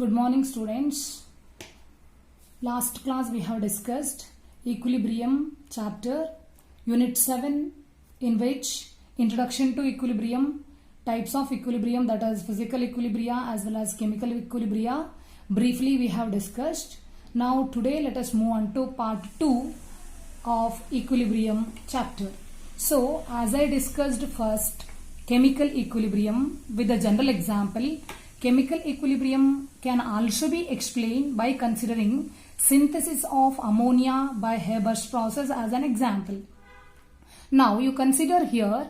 Good morning, students. Last class we have discussed equilibrium chapter, unit 7, in which introduction to equilibrium, types of equilibrium, that is physical equilibria as well as chemical equilibria, briefly we have discussed. Now today let us move on to part 2 of equilibrium chapter. So as I discussed first, chemical equilibrium with a general example. Chemical equilibrium can also be explained by considering synthesis of ammonia by Haber's process as an example. Now you consider here,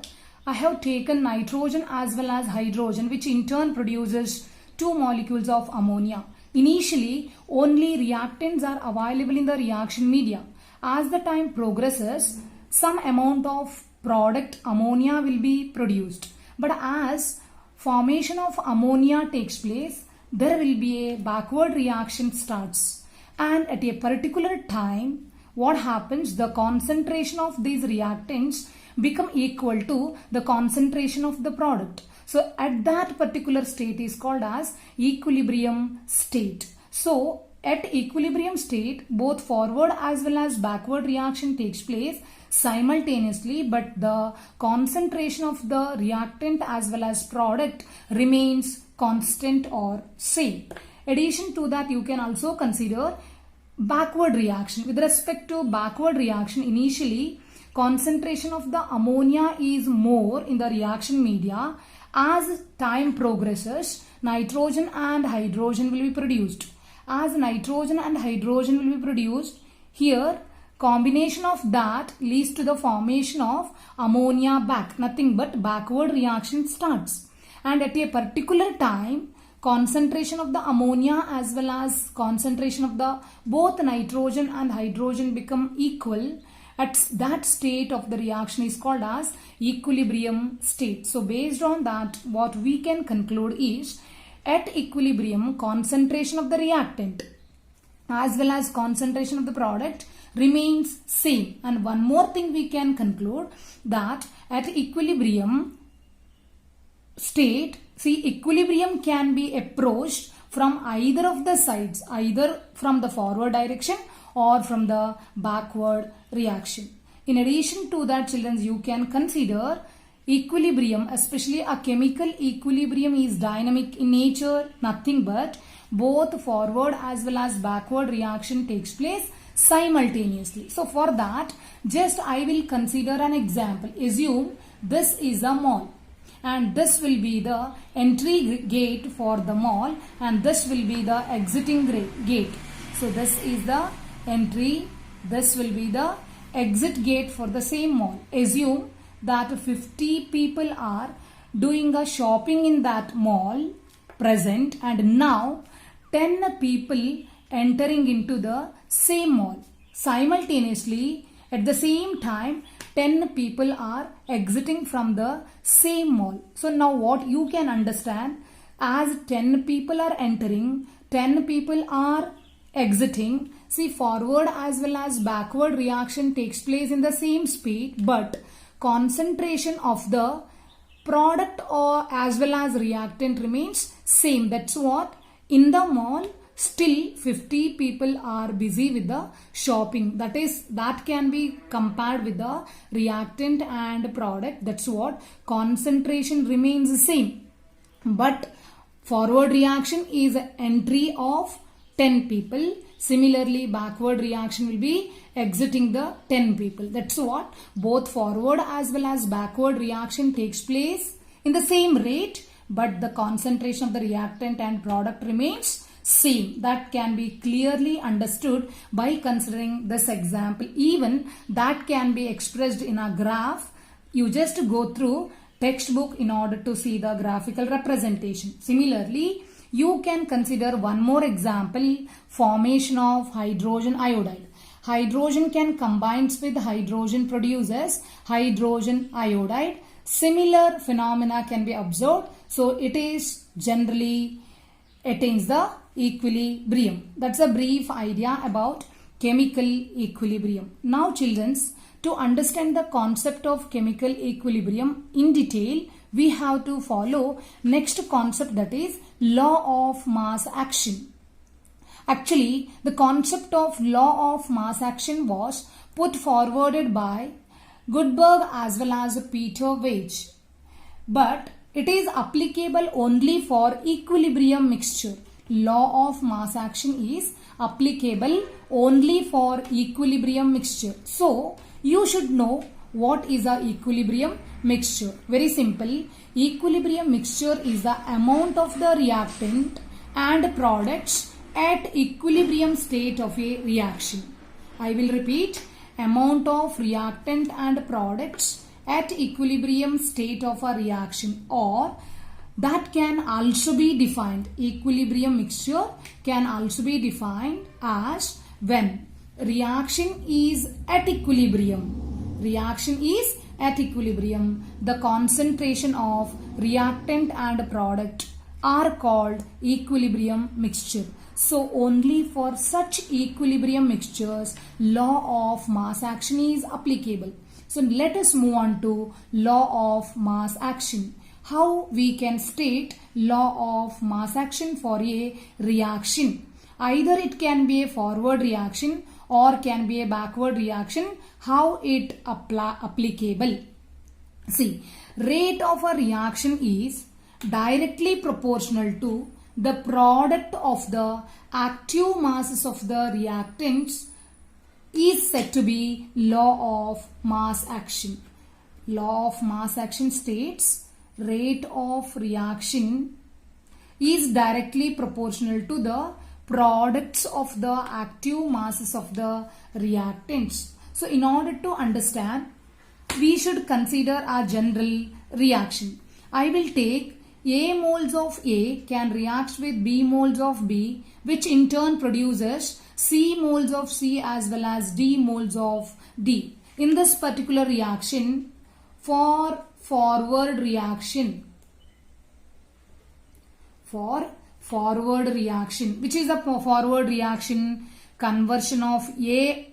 I have taken nitrogen as well as hydrogen, which in turn produces two molecules of ammonia. Initially, only reactants are available in the reaction media. As the time progresses, some amount of product ammonia will be produced. But as formation of ammonia takes place, there will be a backward reaction starts. And at a particular time, what happens? The concentration of these reactants become equal to the concentration of the product. So at that particular state is called as equilibrium state. So at equilibrium state, both forward as well as backward reaction takes place simultaneously, but the concentration of the reactant as well as product remains constant or same. Addition to that, you can also consider backward reaction. With respect to backward reaction, initially concentration of the ammonia is more in the reaction media. As time progresses, nitrogen and hydrogen will be produced. As nitrogen and hydrogen will be produced, here combination of that leads to the formation of ammonia back. Nothing but backward reaction starts. And at a particular time, concentration of the ammonia as well as concentration of the both nitrogen and hydrogen become equal. At that state of the reaction is called as equilibrium state. So based on that, what we can conclude is, at equilibrium, concentration of the reactant as well as concentration of the product remains same. And one more thing we can conclude, that at equilibrium state, see, equilibrium can be approached from either of the sides, either from the forward direction or from the backward reaction. In addition to that, children, you can consider equilibrium, especially a chemical equilibrium, is dynamic in nature. Nothing but both forward as well as backward reaction takes place simultaneously. So for that, just I will consider an example. Assume this is a mall and this will be the entry gate for the mall and this will be the exiting gate. So this is the entry, this will be the exit gate for the same mall. Assume that 50 people are doing a shopping in that mall present, and now 10 people entering into the same mall. Simultaneously, at the same time, 10 people are exiting from the same mall. So now what you can understand, as 10 people are entering, 10 people are exiting. See, forward as well as backward reaction takes place in the same speed, but concentration of the product or as well as reactant remains same. That's what in the mall still 50 people are busy with the shopping. That can be compared with the reactant and product. That's what concentration remains the same. But forward reaction is entry of 10 people. Similarly, backward reaction will be exiting the 10 people. That's what both forward as well as backward reaction takes place in the same rate, but the concentration of the reactant and product remains same. That can be clearly understood by considering this example. Even that can be expressed in a graph. You just go through textbook in order to see the graphical representation. Similarly, you can consider one more example, formation of hydrogen iodide. Hydrogen can combine with hydrogen produces hydrogen iodide. Similar phenomena can be observed. So it is generally attains the equilibrium. That's a brief idea about chemical equilibrium. Now children, to understand the concept of chemical equilibrium in detail, we have to follow next concept, that is law of mass action. Actually, the concept of law of mass action was put forwarded by Gutenberg as well as Peter Veitch, but it is applicable only for equilibrium mixture. Law of mass action is applicable only for equilibrium mixture. So, you should know what is a equilibrium mixture. Very simple. Equilibrium mixture is the amount of the reactant and products at equilibrium state of a reaction. I will repeat. Amount of reactant and products at equilibrium state of a reaction, or that can also be defined. Equilibrium mixture can also be defined as when reaction is at equilibrium. Reaction is at equilibrium. The concentration of reactant and product are called equilibrium mixture. So only for such equilibrium mixtures, law of mass action is applicable. So let us move on to law of mass action. How we can state law of mass action for a reaction. Either it can be a forward reaction or can be a backward reaction. How it applicable? See, rate of a reaction is directly proportional to the product of the active masses of the reactants is said to be law of mass action. Law of mass action states rate of reaction is directly proportional to the products of the active masses of the reactants. So in order to understand, we should consider a general reaction. I will take A moles of A can react with B moles of B, which in turn produces C moles of C as well as D moles of D. In this particular reaction, for forward reaction, which is a forward reaction, conversion of A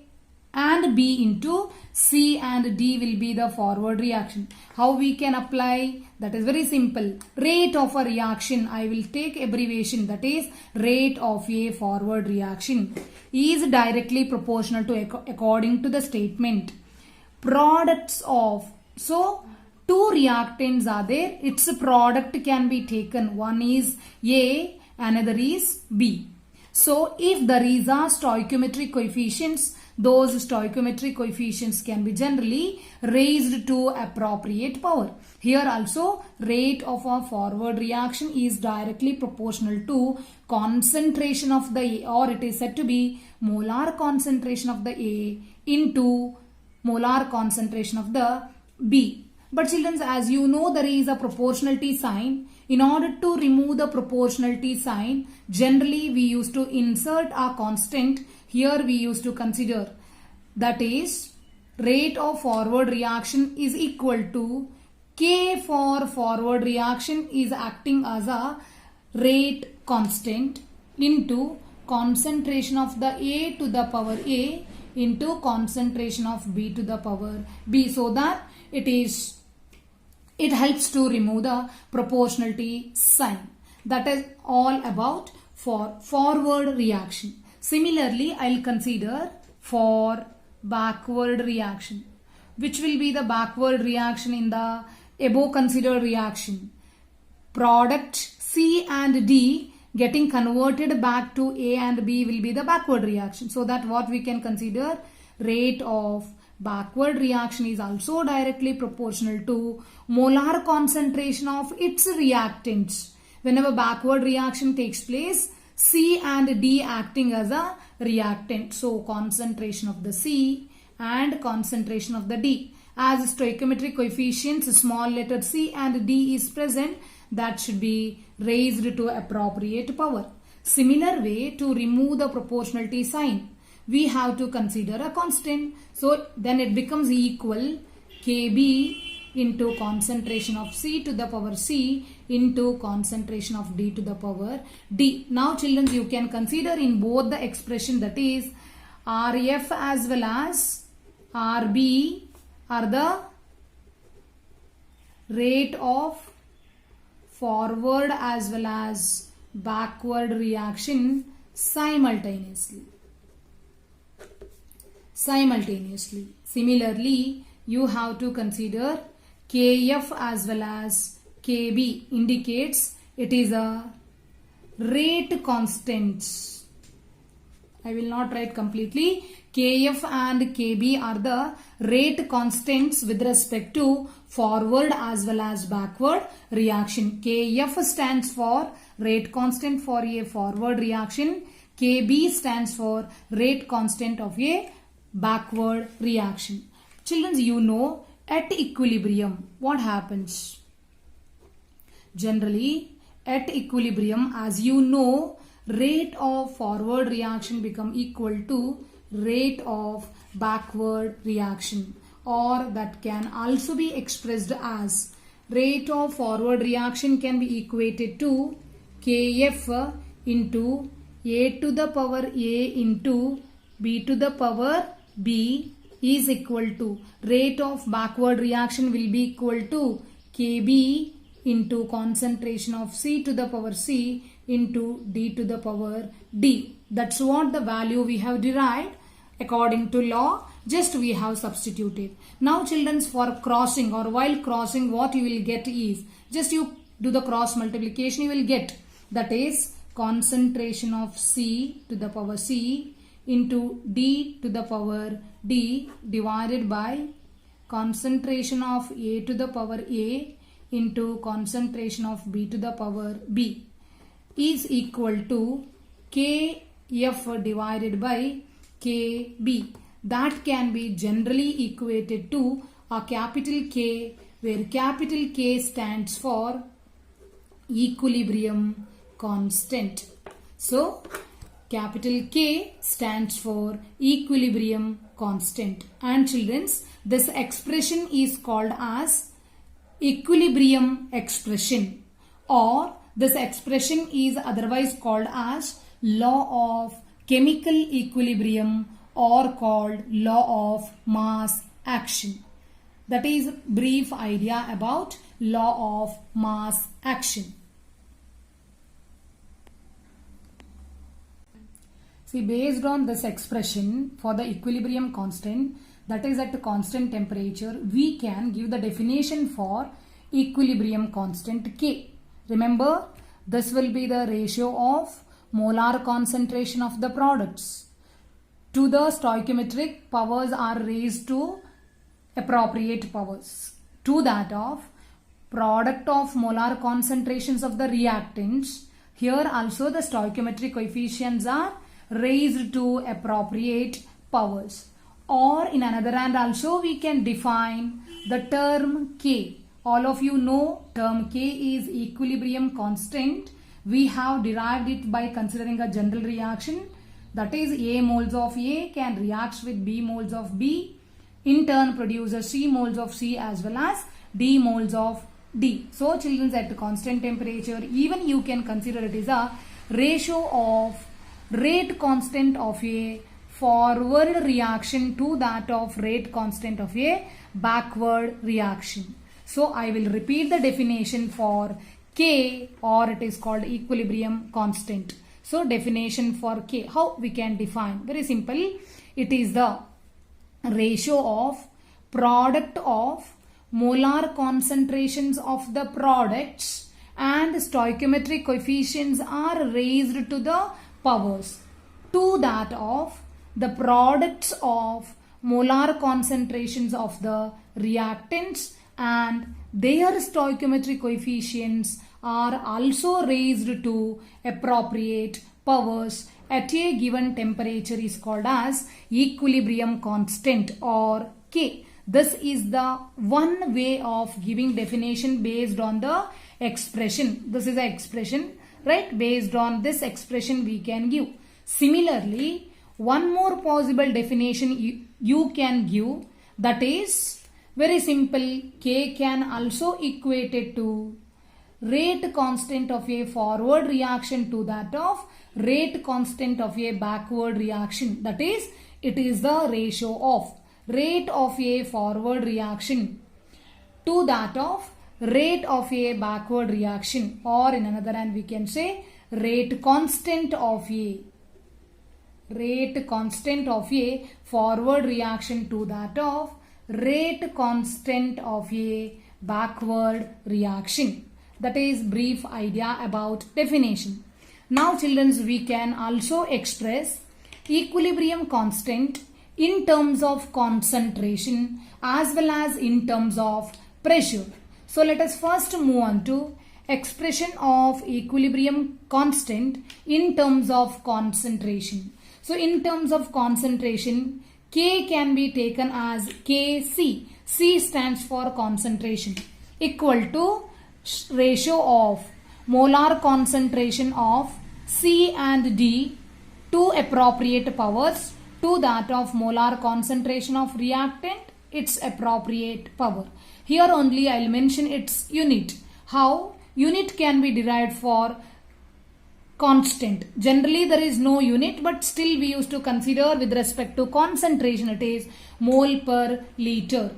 and B into C and D will be the forward reaction. How we can apply? That is very simple. Rate of a reaction, I will take abbreviation, that is rate of a forward reaction, is directly proportional to, according to the statement, products of. So two reactants are there, its product can be taken. One is A, another is B. So if there is a stoichiometric coefficients, those stoichiometric coefficients can be generally raised to appropriate power. Here also, rate of a forward reaction is directly proportional to concentration of the A, or it is said to be molar concentration of the A into molar concentration of the B. But children, as you know, there is a proportionality sign. In order to remove the proportionality sign, generally we used to insert a constant. Here we used to consider, that is, rate of forward reaction is equal to K for forward reaction is acting as a rate constant into concentration of the A to the power A into concentration of B to the power B, so that it helps to remove the proportionality sign. That is all about for forward reaction. Similarly, I will consider for backward reaction. Which will be the backward reaction in the above considered reaction? Product C and D getting converted back to A and B will be the backward reaction. So that what we can consider, rate of backward reaction is also directly proportional to molar concentration of its reactants. Whenever backward reaction takes place, C and D acting as a reactant. So concentration of the C and concentration of the D. As stoichiometric coefficients small letter C and D is present, that should be raised to appropriate power. Similar way, to remove the proportionality sign, we have to consider a constant. So then it becomes equal Kb into concentration of C to the power C into concentration of D to the power D. Now children, you can consider in both the expression, that is Rf as well as Rb are the rate of forward as well as backward reaction simultaneously. Similarly, you have to consider Kf as well as Kb indicates it is a rate constant. I will not write completely. Kf and Kb are the rate constants with respect to forward as well as backward reaction. Kf stands for rate constant for a forward reaction. Kb stands for rate constant of a backward reaction. Children, you know at equilibrium what happens? Generally at equilibrium, as you know, rate of forward reaction become equal to rate of backward reaction, or that can also be expressed as rate of forward reaction can be equated to Kf into A to the power A into B to the power B is equal to rate of backward reaction will be equal to Kb into concentration of C to the power C into D to the power D. That's what the value we have derived according to law. Just we have substituted. Now children, for crossing or while crossing, what you will get is, just you do the cross multiplication, you will get, that is concentration of C to the power C into D to the power D divided by concentration of A to the power A into concentration of B to the power B is equal to Kf divided by Kb. That can be generally equated to a capital K, where capital K stands for equilibrium constant. So capital K stands for equilibrium constant. And children, this expression is called as equilibrium expression, or this expression is otherwise called as law of chemical equilibrium or called law of mass action. That is brief idea about law of mass action. See, based on this expression for the equilibrium constant, that is at a constant temperature, we can give the definition for equilibrium constant K. Remember, this will be the ratio of molar concentration of the products to the stoichiometric powers are raised to appropriate powers to that of product of molar concentrations of the reactants. Here also the stoichiometric coefficients are raised to appropriate powers. Or in another hand also we can define the term K. All of you know term K is equilibrium constant. We have derived it by considering a general reaction, that is A moles of A can react with B moles of B, in turn produces C moles of C as well as D moles of D. So children, at constant temperature, even you can consider it is a ratio of rate constant of a forward reaction to that of rate constant of a backward reaction. So I will repeat the definition for K, or it is called equilibrium constant. So definition for K, how we can define? Very simple. It is the ratio of product of molar concentrations of the products and stoichiometric coefficients are raised to the powers to that of the products of molar concentrations of the reactants, and their stoichiometric coefficients are also raised to appropriate powers at a given temperature is called as equilibrium constant, or K. This is the one way of giving definition based on the expression. This is the expression, right? Based on this expression we can give. Similarly, one more possible definition you can give, that is very simple. K can also equate it to rate constant of a forward reaction to that of rate constant of a backward reaction. That is, it is the ratio of rate of a forward reaction to that of rate of a backward reaction, or in another hand we can say rate constant of a forward reaction to that of rate constant of a backward reaction. That is brief idea about definition. Now children, we can also express equilibrium constant in terms of concentration as well as in terms of pressure. So let us first move on to expression of equilibrium constant in terms of concentration. So in terms of concentration, K can be taken as Kc. C stands for concentration, equal to ratio of molar concentration of C and D to appropriate powers to that of molar concentration of reactant, its appropriate power. Here only I will mention its unit. How? Unit can be derived for constant. Generally there is no unit, but still we used to consider with respect to concentration it is mole per liter.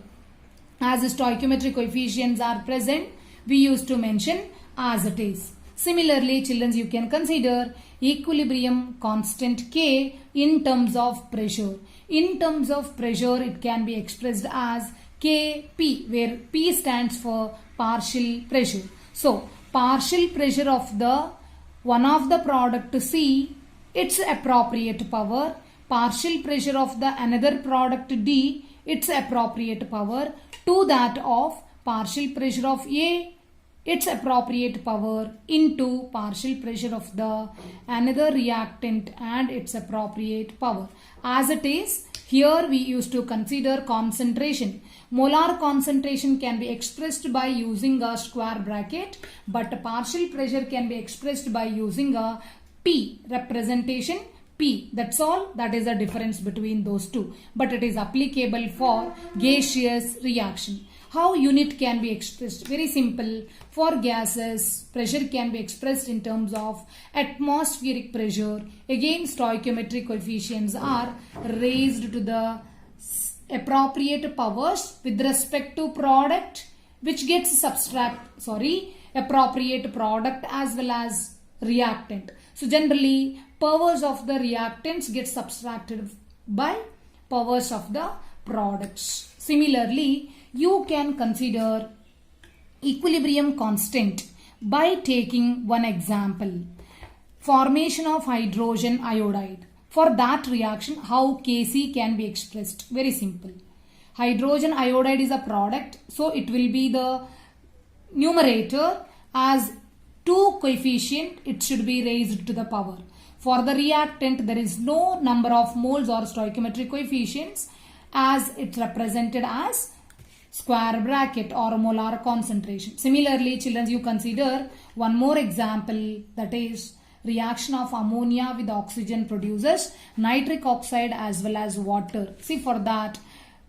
As the stoichiometric coefficients are present, we used to mention as it is. Similarly, children, you can consider equilibrium constant K in terms of pressure. In terms of pressure, it can be expressed as Kp, where P stands for partial pressure. So, partial pressure of the one of the product C, its appropriate power. Partial pressure of the another product D, its appropriate power, to that of partial pressure of A, its appropriate power, into partial pressure of the another reactant and its appropriate power. As it is, here we used to consider concentration. Molar concentration can be expressed by using a square bracket, but partial pressure can be expressed by using a P representation. P, that's all. That is the difference between those two, but it is applicable for gaseous reaction. How unit can be expressed? Very simple. For gases, pressure can be expressed in terms of atmospheric pressure. Again, stoichiometric coefficients are raised to the appropriate powers with respect to product which gets appropriate product as well as reactant. So generally powers of the reactants get subtracted by powers of the products. Similarly, you can consider equilibrium constant by taking one example. Formation of hydrogen iodide. For that reaction, how Kc can be expressed? Very simple. Hydrogen iodide is a product, so it will be the numerator as 2 coefficient, it should be raised to the power. For the reactant, there is no number of moles or stoichiometric coefficients, as it's represented as square bracket or molar concentration. Similarly, children, you consider one more example, that is reaction of ammonia with oxygen produces nitric oxide as well as water. See, for that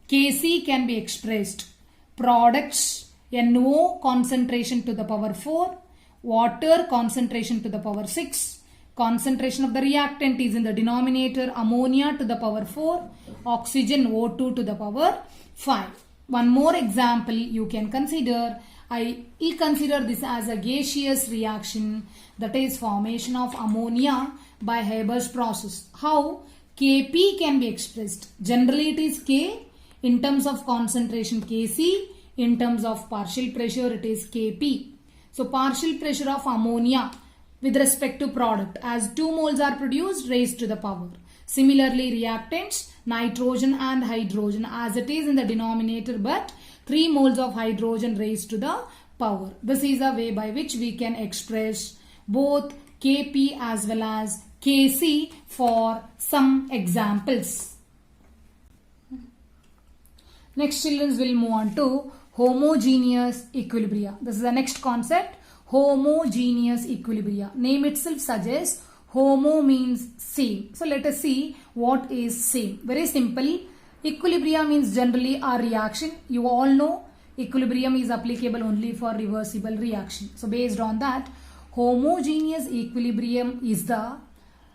Kc can be expressed products NO concentration to the power 4, water concentration to the power 6, concentration of the reactant is in the denominator, ammonia to the power 4, oxygen O2 to the power 5. One more example you can consider. I will consider this as a gaseous reaction, that is formation of ammonia by Haber's process. How? Kp can be expressed. Generally it is K, in terms of concentration Kc, in terms of partial pressure it is Kp. So partial pressure of ammonia with respect to product, as 2 moles are produced, raised to the power. Similarly, reactants, nitrogen and hydrogen, as it is in the denominator, but 3 moles of hydrogen raised to the power. This is a way by which we can express both Kp as well as Kc for some examples. Next, children, will move on to homogeneous equilibria. This is the next concept, homogeneous equilibria. Name itself suggests homo means same. So let us see what is same. Very simple. Equilibria means generally a reaction. You all know equilibrium is applicable only for reversible reaction. So based on that, homogeneous equilibrium is the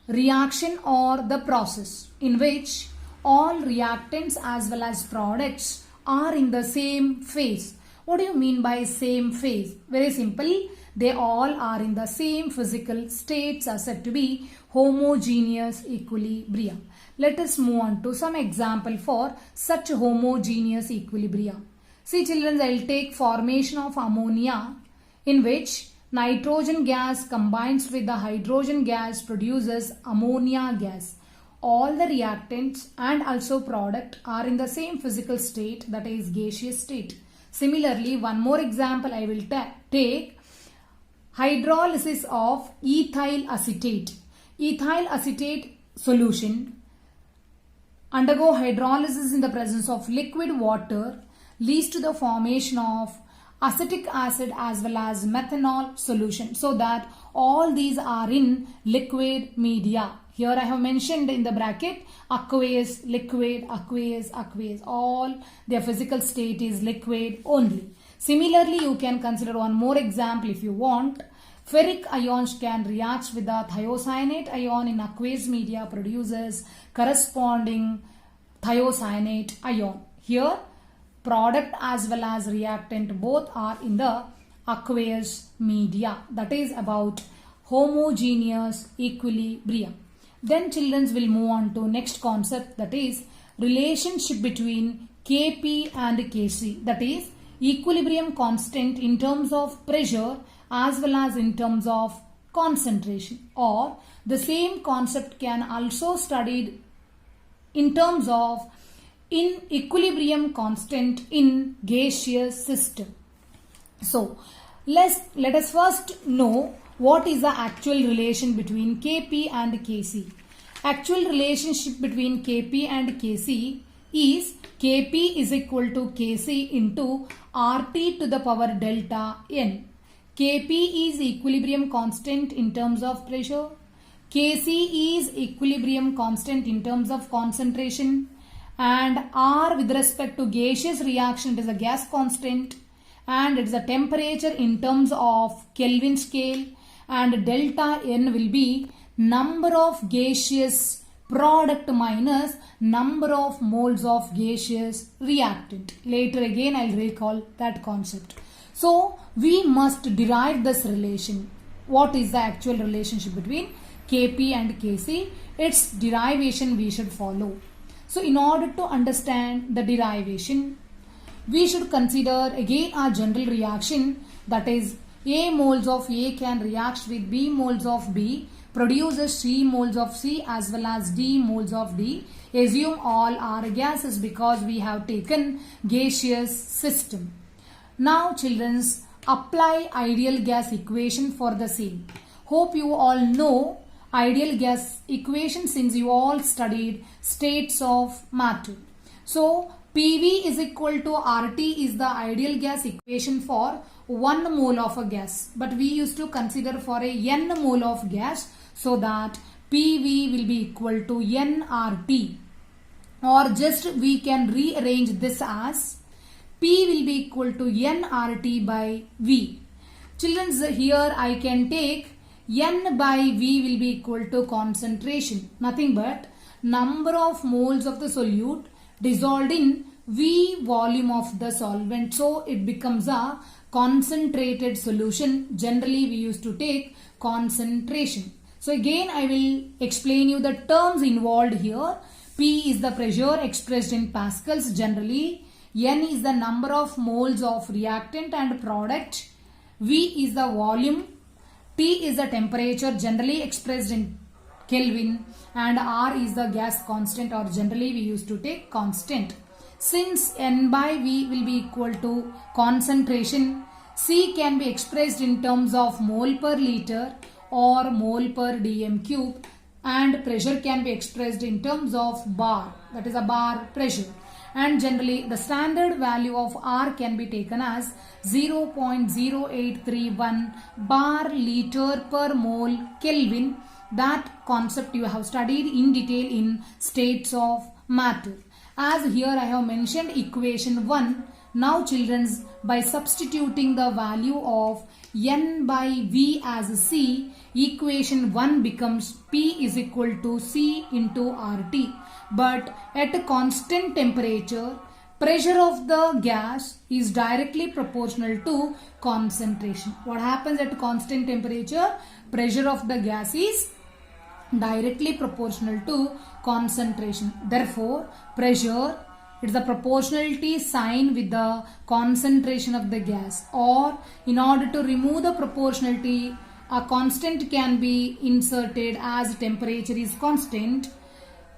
reaction or the process in which all reactants as well as products are in the same phase. What do you mean by same phase? Very simple. They all are in the same physical states are said to be homogeneous equilibrium. Let us move on to some example for such homogeneous equilibrium. See children, I will take formation of ammonia in which nitrogen gas combines with the hydrogen gas produces ammonia gas. All the reactants and also product are in the same physical state, that is gaseous state. Similarly, one more example I will take hydrolysis of ethyl acetate. Ethyl acetate solution undergo hydrolysis in the presence of liquid water leads to the formation of acetic acid as well as methanol solution, so that all these are in liquid media. Here I have mentioned in the bracket aqueous, liquid, aqueous, aqueous. All their physical state is liquid only. Similarly, you can consider one more example if you want. Ferric ions can react with the thiocyanate ion in aqueous media, produces corresponding thiocyanate ion. Here product as well as reactant both are in the aqueous media. That is about homogeneous equilibrium. Then children will move on to next concept, that is relationship between Kp and Kc, that is equilibrium constant in terms of pressure as well as in terms of concentration, or the same concept can also studied in terms of in equilibrium constant in gaseous system. So let us first know what is the actual relation between Kp and Kc. Actual relationship between Kp and Kc is Kp is equal to Kc into RT to the power delta N. Kp is equilibrium constant in terms of pressure. Kc is equilibrium constant in terms of concentration. And R with respect to gaseous reaction, it is a gas constant, and it is a temperature in terms of Kelvin scale, and delta N will be number of gaseous product minus number of moles of gaseous reactant. Later again I will recall that concept. So we must derive this relation. What is the actual relationship between Kp and Kc? Its derivation we should follow. So in order to understand the derivation, we should consider again a general reaction, that is A moles of A can react with B moles of B, produces C moles of C as well as D moles of D. Assume all are gases because we have taken gaseous system. Now children, apply ideal gas equation for the same. Hope you all know ideal gas equation since you all studied states of matter. So PV is equal to RT is the ideal gas equation for 1 mole of a gas, but we used to consider for a n mole of gas, so that PV will be equal to nRT, or just we can rearrange this as P will be equal to nRT by V. Children, here I can take N by V will be equal to concentration, nothing but number of moles of the solute dissolved in V volume of the solvent. So it becomes a concentrated solution. Generally we used to take concentration. So again I will explain you the terms involved here. P is the pressure expressed in pascals generally. N is the number of moles of reactant and product. V is the volume. T is the temperature generally expressed in Kelvin, and R is the gas constant, or generally we used to take constant. Since N by V will be equal to concentration, C can be expressed in terms of mole per liter or mole per dm cube, and pressure can be expressed in terms of bar, that is a bar pressure. And generally the standard value of R can be taken as 0.0831 bar liter per mole Kelvin. That concept you have studied in detail in states of matter. As here I have mentioned equation 1. Now children, by substituting the value of N by V as C, equation 1 becomes P is equal to C into RT. But at a constant temperature, pressure of the gas is directly proportional to concentration. What happens at constant temperature? Pressure of the gas is directly proportional to concentration. Therefore, pressure, it is the proportionality sign with the concentration of the gas, or in order to remove the proportionality, a constant can be inserted as temperature is constant.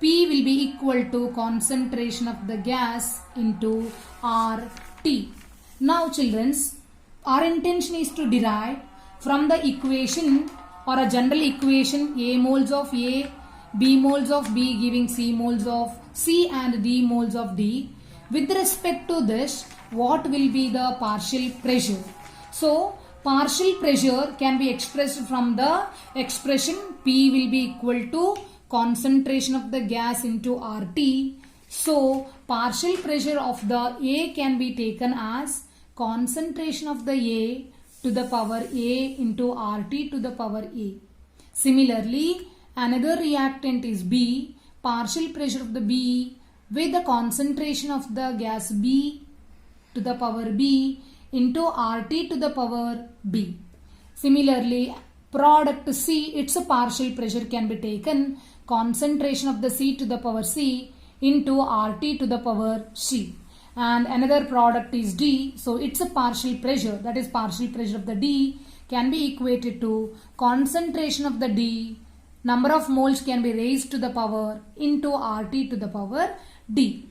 P will be equal to concentration of the gas into RT. Now children, our intention is to derive from the equation or a general equation A moles of A, B moles of B giving C moles of C and D moles of D. With respect to this, what will be the partial pressure? So, partial pressure can be expressed from the expression P will be equal to concentration of the gas into RT. So, partial pressure of the A can be taken as concentration of the A to the power A into RT to the power A. Similarly, another reactant is B. Partial pressure of the B with the concentration of the gas B to the power B into RT to the power B. Similarly, product C, its a partial pressure can be taken concentration of the C to the power C into RT to the power C. And another product is D, so it's a partial pressure, that is partial pressure of the D can be equated to concentration of the D, number of moles can be raised to the power into RT to the power D.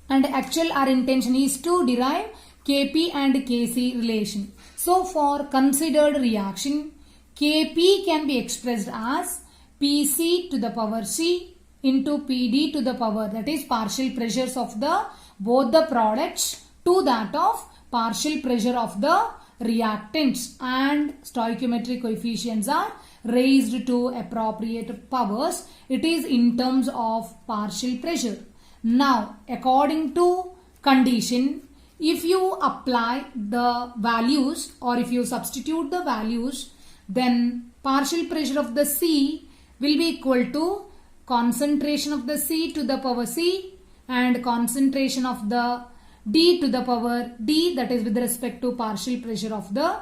And actual our intention is to derive Kp and Kc relation. So for considered reaction, Kp can be expressed as Pc to the power C into Pd to the power, that is partial pressures of the both the products to that of partial pressure of the reactants, and stoichiometric coefficients are raised to appropriate powers. It is in terms of partial pressure. Now, according to condition, if you apply the values or if you substitute the values, then partial pressure of the C will be equal to concentration of the C to the power C and concentration of the D to the power D, that is with respect to partial pressure of the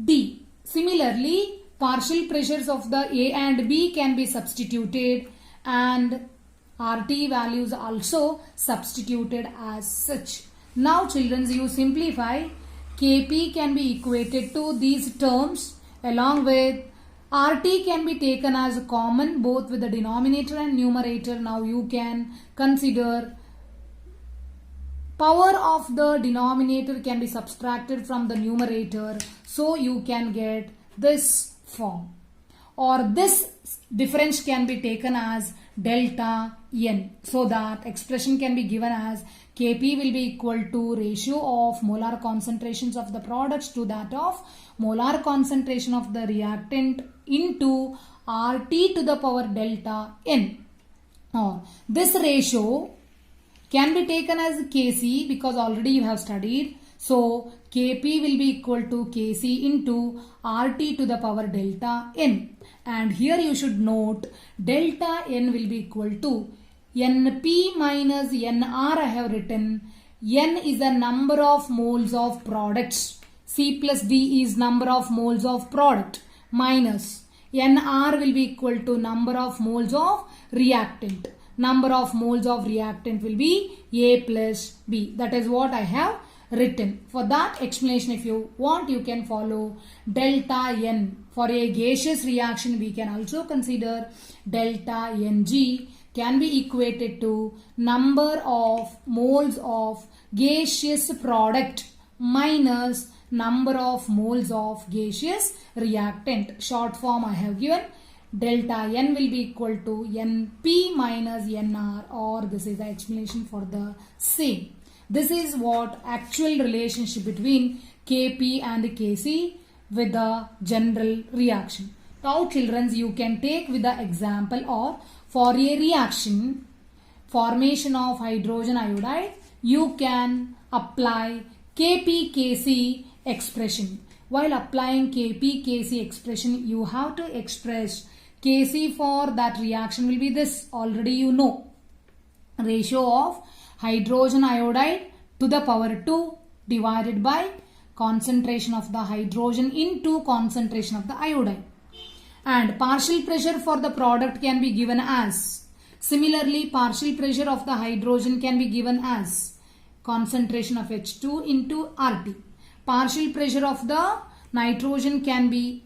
D. Similarly, partial pressures of the A and B can be substituted and RT values also substituted as such. Now children, you simplify. Kp can be equated to these terms along with RT can be taken as common both with the denominator and numerator. Now you can consider power of the denominator can be subtracted from the numerator, so you can get this form, or this difference can be taken as delta N, so that expression can be given as Kp will be equal to ratio of molar concentrations of the products to that of molar concentration of the reactant into RT to the power delta N. Or this ratio can be taken as Kc because already you have studied. So Kp will be equal to Kc into RT to the power delta N. And here you should note delta N will be equal to Np minus Nr. I have written. N is the number of moles of products. C plus D is number of moles of product minus Nr will be equal to number of moles of reactant. Number of moles of reactant will be A plus B. That is what I have written. For that explanation, if you want, you can follow delta N. For a gaseous reaction, we can also consider delta Ng can be equated to number of moles of gaseous product minus number of moles of gaseous reactant. Short form I have given. Delta N will be equal to Np minus Nr, or this is the explanation for the same. This is what actual relationship between Kp and Kc with the general reaction. Now children, you can take with the example or for a reaction formation of hydrogen iodide, you can apply Kp-Kc expression. While applying Kp-Kc expression, you have to express Kc for that reaction will be this. Already you know. Ratio of hydrogen iodide to the power 2 divided by concentration of the hydrogen into concentration of the iodide. And partial pressure for the product can be given as, similarly partial pressure of the hydrogen can be given as concentration of H2 into RT. Partial pressure of the nitrogen can be,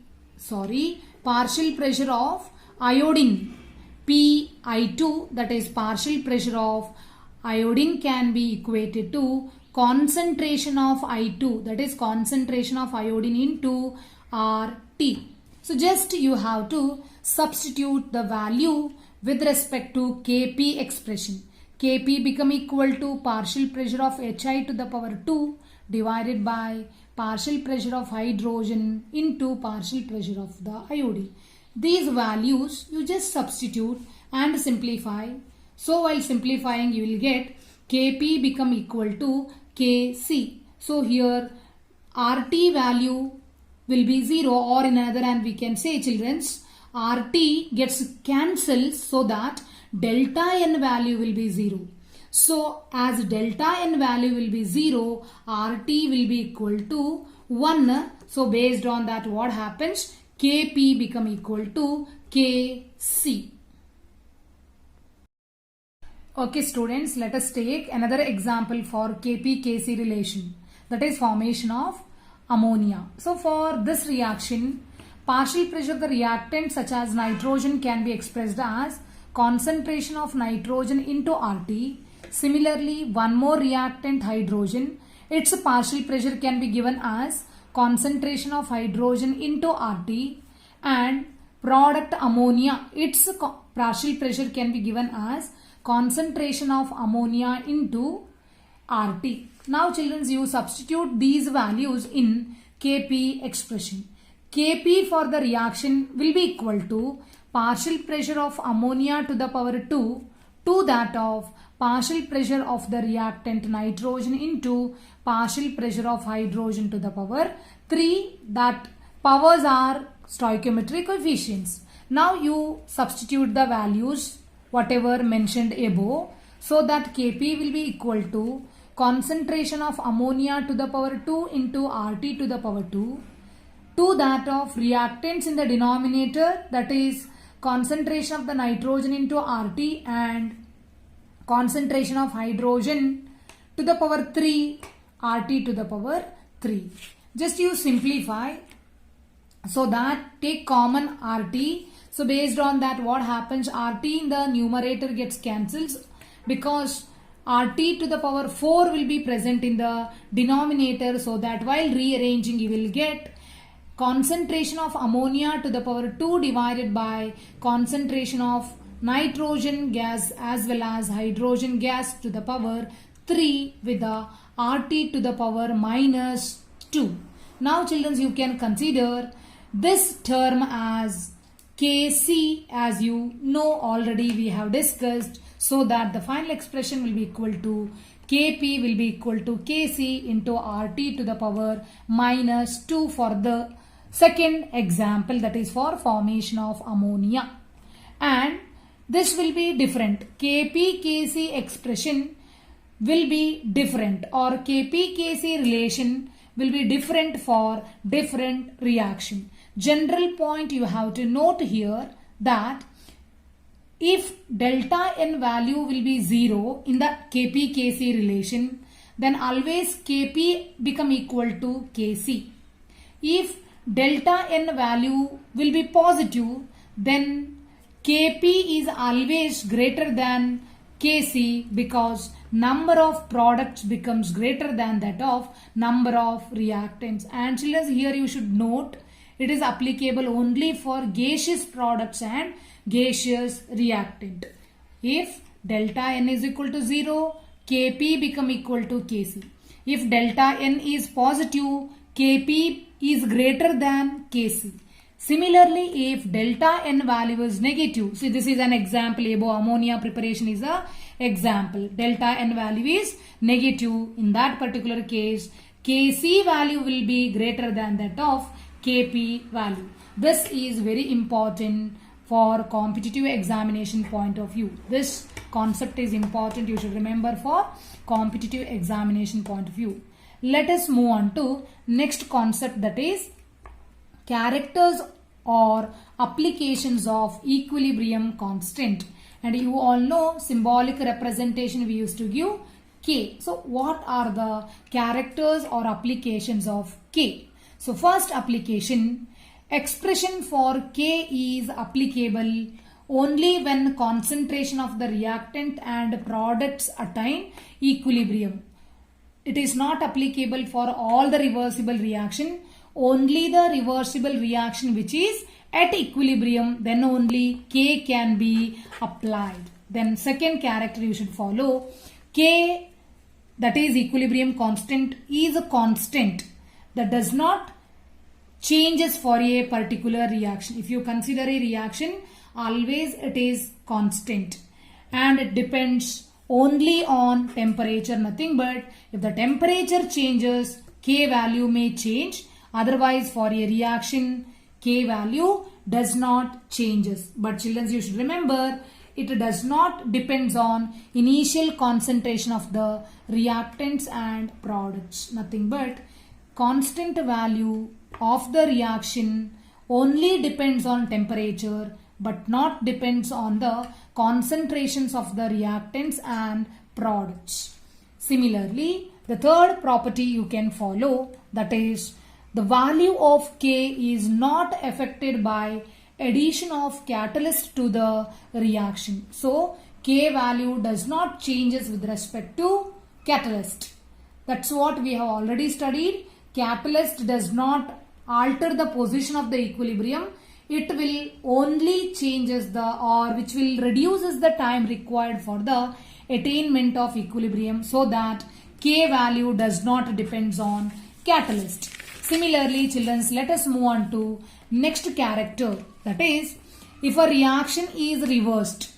partial pressure of iodine Pi2, that is partial pressure of iodine, can be equated to concentration of I2, that is concentration of iodine into RT. So just you have to substitute the value with respect to Kp expression. Kp become equal to partial pressure of Hi to the power 2 divided by partial pressure of hydrogen into partial pressure of the iodine. These values you just substitute and simplify. So while simplifying you will get Kp become equal to Kc. So here RT value will be 0, or in another hand we can say, children's, RT gets cancelled so that delta n value will be 0. So as delta n value will be 0, RT will be equal to 1. So based on that, what happens? Kp become equal to Kc. Okay students, let us take another example for Kp-Kc relation, that is formation of ammonia. So for this reaction, partial pressure of the reactant such as nitrogen can be expressed as concentration of nitrogen into RT. Similarly, one more reactant, hydrogen, its partial pressure can be given as concentration of hydrogen into RT, and product ammonia, its partial pressure can be given as concentration of ammonia into RT. Now children, you substitute these values in Kp expression. Kp for the reaction will be equal to partial pressure of ammonia to the power 2 to that of partial pressure of the reactant nitrogen into partial pressure of hydrogen to the power 3. That powers are stoichiometric coefficients. Now you substitute the values whatever mentioned above, so that Kp will be equal to concentration of ammonia to the power 2 into RT to the power 2 to that of reactants in the denominator, that is concentration of the nitrogen into RT and concentration of hydrogen to the power 3, RT to the power 3. Just you simplify, so that take common RT. So based on that, what happens? RT in the numerator gets cancelled because RT to the power 4 will be present in the denominator, so that while rearranging you will get concentration of ammonia to the power 2 divided by concentration of nitrogen gas as well as hydrogen gas to the power 3 with the RT to the power minus 2. Now children, you can consider this term as Kc, as you know already we have discussed, so that the final expression will be equal to Kp will be equal to Kc into RT to the power minus 2 for the second example, that is for formation of ammonia. And this will be different. Kp-Kc expression will be different, or Kp-Kc relation will be different for different reaction. General point you have to note here that if delta n value will be 0 in the Kp-Kc relation, then always Kp become equal to Kc. If delta n value will be positive, then Kp is always greater than Kc, because number of products becomes greater than that of number of reactants. And children, here you should note, it is applicable only for gaseous products and gaseous reactant. If delta n is equal to 0, Kp become equal to Kc. If delta n is positive, Kp is greater than Kc. Similarly, if delta n value is negative, see this is an example, above ammonia preparation is a example. Delta n value is negative. In that particular case, Kc value will be greater than that of Kp value. This is very important for competitive examination point of view. This concept is important. You should remember for competitive examination point of view. Let us move on to next concept, that is characters or applications of equilibrium constant. And you all know symbolic representation we used to give K. So what are the characters or applications of K? So first application, expression for K is applicable only when concentration of the reactant and products attain equilibrium. It is not applicable for all the reversible reaction. Only the reversible reaction which is at equilibrium, then only K can be applied. Then second character you should follow, K, that is equilibrium constant, is a constant that does not changes for a particular reaction. If you consider a reaction, always it is constant and it depends only on temperature, nothing but if the temperature changes, K value may change. Otherwise for a reaction, K value does not changes. But children, you should remember, it does not depends on initial concentration of the reactants and products, nothing but constant value of the reaction only depends on temperature but not depends on the concentrations of the reactants and products. Similarly, the third property you can follow, that is the value of K is not affected by addition of catalyst to the reaction. So K value does not changes with respect to catalyst. That's what we have already studied. Catalyst does not alter the position of the equilibrium. It will only changes the, or which will reduces the time required for the attainment of equilibrium, so that K value does not depends on catalyst. Similarly, children, let us move on to next character, that is if a reaction is reversed.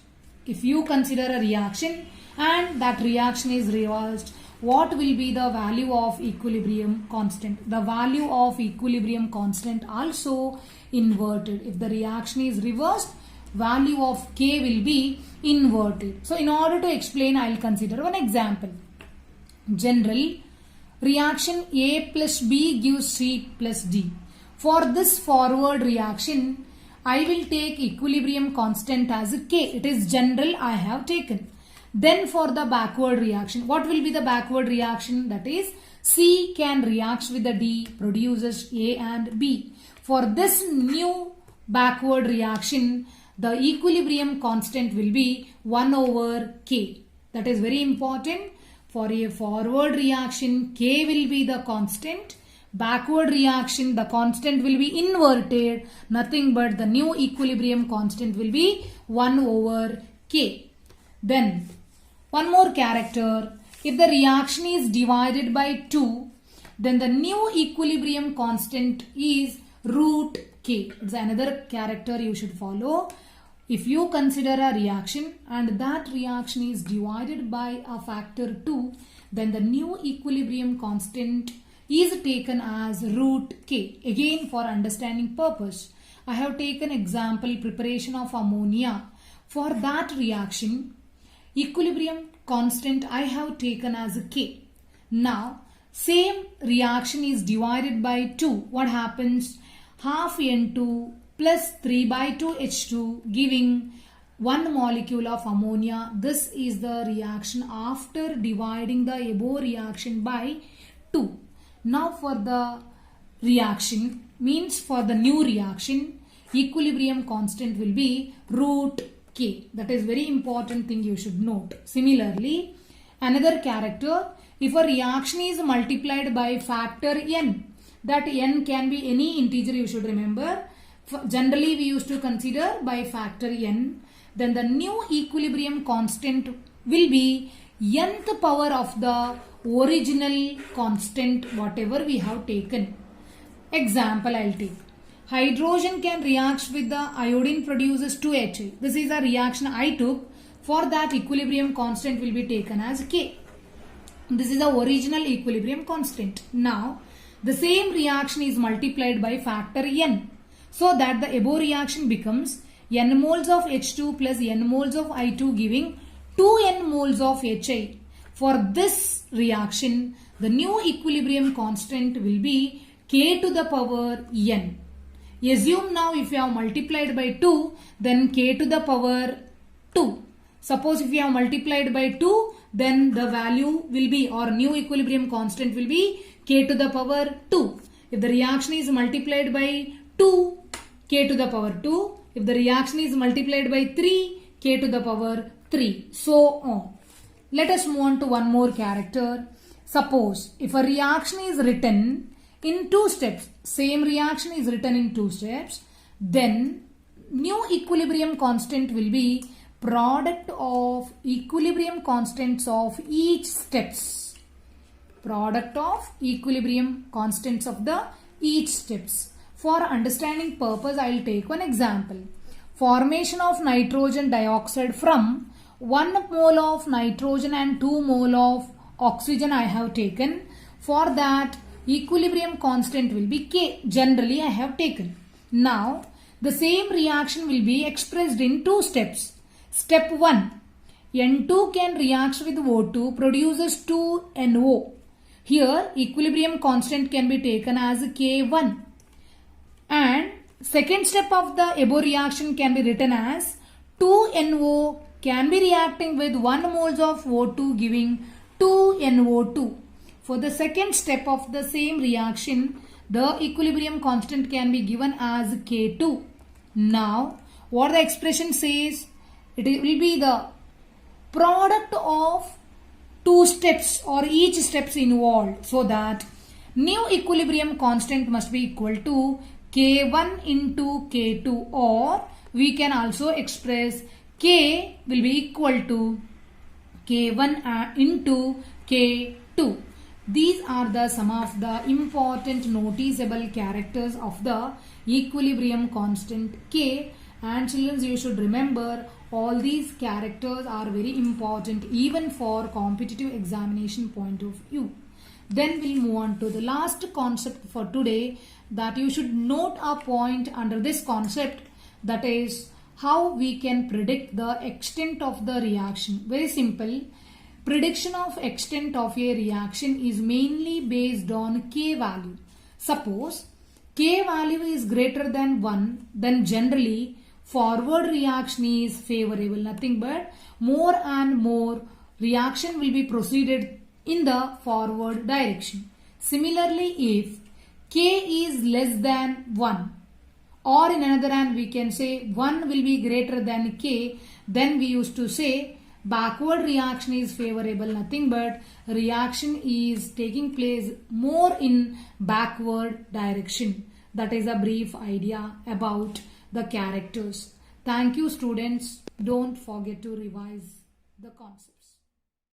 If you consider a reaction and that reaction is reversed, what will be the value of equilibrium constant? The value of equilibrium constant also inverted. If the reaction is reversed, value of K will be inverted. So in order to explain, I will consider one example. General reaction A plus B gives C plus D. For this forward reaction, I will take equilibrium constant as K. It is general I have taken. Then for the backward reaction, what will be the backward reaction? That is C can react with the D, produces A and B. For this new backward reaction, the equilibrium constant will be 1 over K. That is very important. For a forward reaction, K will be the constant. Backward reaction, the constant will be inverted. Nothing but the new equilibrium constant will be 1 over K. Then one more character. If the reaction is divided by 2, then the new equilibrium constant is root K. It's another character you should follow. If you consider a reaction and that reaction is divided by a factor 2, then the new equilibrium constant is taken as root K. Again, for understanding purpose, I have taken example preparation of ammonia. For that reaction, equilibrium constant I have taken as K. Now, same reaction is divided by 2. What happens? Half N2 plus 3 by 2 H2 giving 1 molecule of ammonia. This is the reaction after dividing the above reaction by 2. Now for the reaction, means for the new reaction, equilibrium constant will be root K. That is very important thing you should note. Similarly, another character, if a reaction is multiplied by factor N, that N can be any integer, you should remember. Generally we used to consider by factor N. Then the new equilibrium constant will be nth power of the original constant whatever we have taken. Example I will take. Hydrogen can react with the iodine produces 2H. This is a reaction I took. For that above constant will be taken as K. This is the original equilibrium constant. Now the same reaction is multiplied by factor N. So that the above reaction becomes N moles of H2 plus N moles of I2 giving 2n moles of HI. For this reaction, the new equilibrium constant will be K to the power n. Assume now if you have multiplied by 2, then K to the power 2. Suppose if you have multiplied by 2, then the value will be, or new equilibrium constant will be K to the power 2. If the reaction is multiplied by 2, K to the power 2. If the reaction is multiplied by 3, K to the power 3. So on. Let us move on to one more character. Suppose if a reaction is written in 2 steps, same reaction is written in 2 steps, then new equilibrium constant will be product of equilibrium constants of each steps. Product of equilibrium constants of the each steps. For understanding purpose, I will take one example. Formation of nitrogen dioxide from 1 mole of nitrogen and 2 mole of oxygen I have taken. For that, equilibrium constant will be K. Generally, I have taken. Now, the same reaction will be expressed in 2 steps. Step 1. N2 can react with O2, produces 2NO. Here, equilibrium constant can be taken as K1. And second step of the above reaction can be written as 2NO can be reacting with 1 moles of O2 giving 2NO2. For the second step of the same reaction, the equilibrium constant can be given as K2. Now, what the expression says, it will be the product of 2 steps or each steps involved, so that new equilibrium constant must be equal to K1 into K2, or we can also express K will be equal to K1 into K2. These are the some of the important noticeable characters of the equilibrium constant K, and children, you should remember all these characters are very important even for competitive examination point of view. Then we'll move on to the last concept for today, that you should note a point under this concept, that is how we can predict the extent of the reaction. Very simple. Prediction of extent of a reaction is mainly based on K value. Suppose K value is greater than 1, then generally forward reaction is favorable. Nothing but more and more reaction will be proceeded in the forward direction. Similarly, if K is less than 1, or in another hand we can say 1 will be greater than K, then we used to say backward reaction is favorable. Nothing but reaction is taking place more in backward direction. That is a brief idea about the characters. Thank you, students. Don't forget to revise the concepts.